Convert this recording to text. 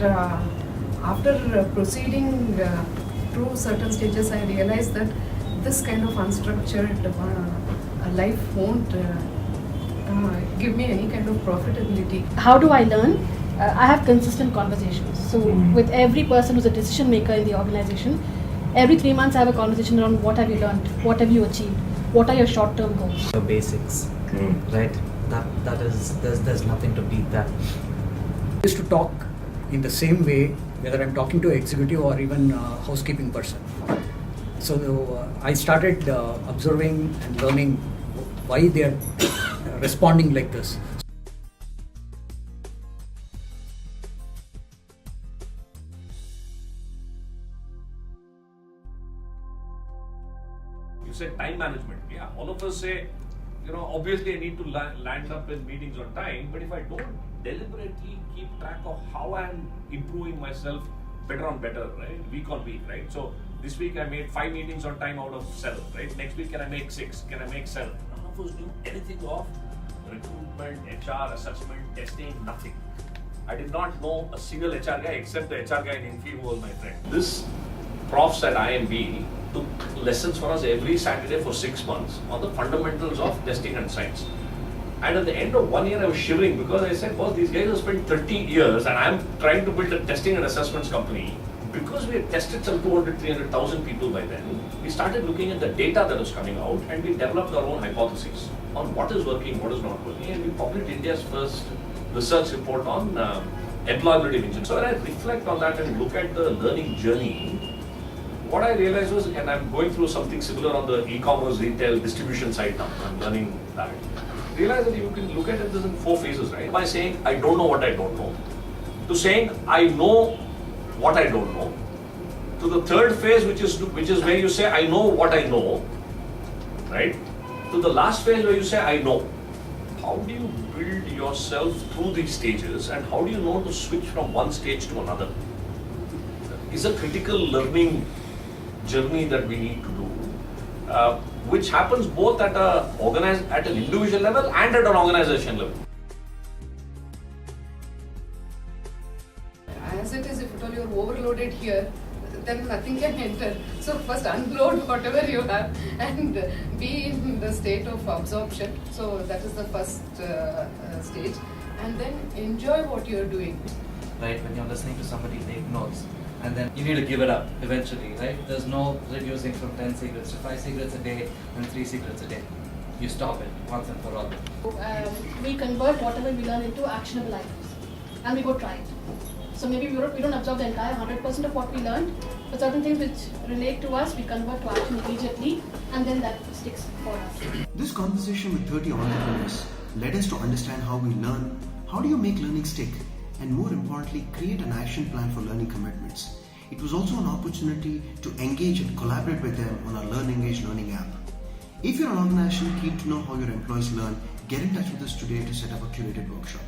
Uh, After proceeding through certain stages, I realized that this kind of unstructured life won't give me any kind of profitability. How do I learn? I have consistent conversations. So with every person who's a decision maker in the organization, every 3 months I have a conversation around what have you learned, what have you achieved, what are your short-term goals. The basics, right? That is there's nothing to beat that. I used to talk in the same way whether I'm talking to an executive or even a housekeeping person. So I started observing and learning why they are responding like this. You said time management. Yeah, all of us say, obviously I need to land up in meetings on time, but if I don't deliberately keep track of how I am improving myself better on better, right? Week on week, right? So this week I made 5 meetings on time out of 7, right? Next week can I make 6? Can I make 7? None of us knew anything of recruitment, HR, assessment, testing, nothing. I did not know a single HR guy except the HR guy in Infi who was my friend. This profs at IMB took lessons for us every Saturday for 6 months on the fundamentals of testing and science. And at the end of 1 year, I was shivering because I said, well, these guys have spent 30 years and I'm trying to build a testing and assessments company. Because we had tested some 200, 300,000 people by then, we started looking at the data that was coming out and we developed our own hypotheses on what is working, what is not working. And we published India's first research report on employability engine. So when I reflect on that and look at the learning journey, what I realized was, and I'm going through something similar on the e-commerce retail distribution side now, I'm learning that. Realize that you can look at this in 4 phases, right? By saying, I don't know what I don't know, to saying, I know what I don't know, to the third phase, which is where you say, I know what I know, right? To the last phase where you say, I know. How do you build yourself through these stages and how do you know to switch from one stage to another? Is a critical learning journey that we need to do, which happens both at an individual level and at an organization level. As it is, if at all you're overloaded here, then nothing can enter. So first unload whatever you have and be in the state of absorption. So that is the first stage. And then enjoy what you're doing. Right, when you're listening to somebody take notes, and then you need to give it up eventually, right? There's no reducing from 10 cigarettes to 5 cigarettes a day and 3 cigarettes a day. You stop it once and for all. We convert whatever we learn into actionable items and we go try it. So maybe we don't absorb the entire 100% of what we learned, but certain things which relate to us, we convert to action immediately and then that sticks for us. This conversation with 30 entrepreneurs led us to understand how we learn, how do you make learning stick, and more importantly, create an action plan for learning commitments. It was also an opportunity to engage and collaborate with them on our Learngage learning app. If you're an organization keen to know how your employees learn, get in touch with us today to set up a curated workshop.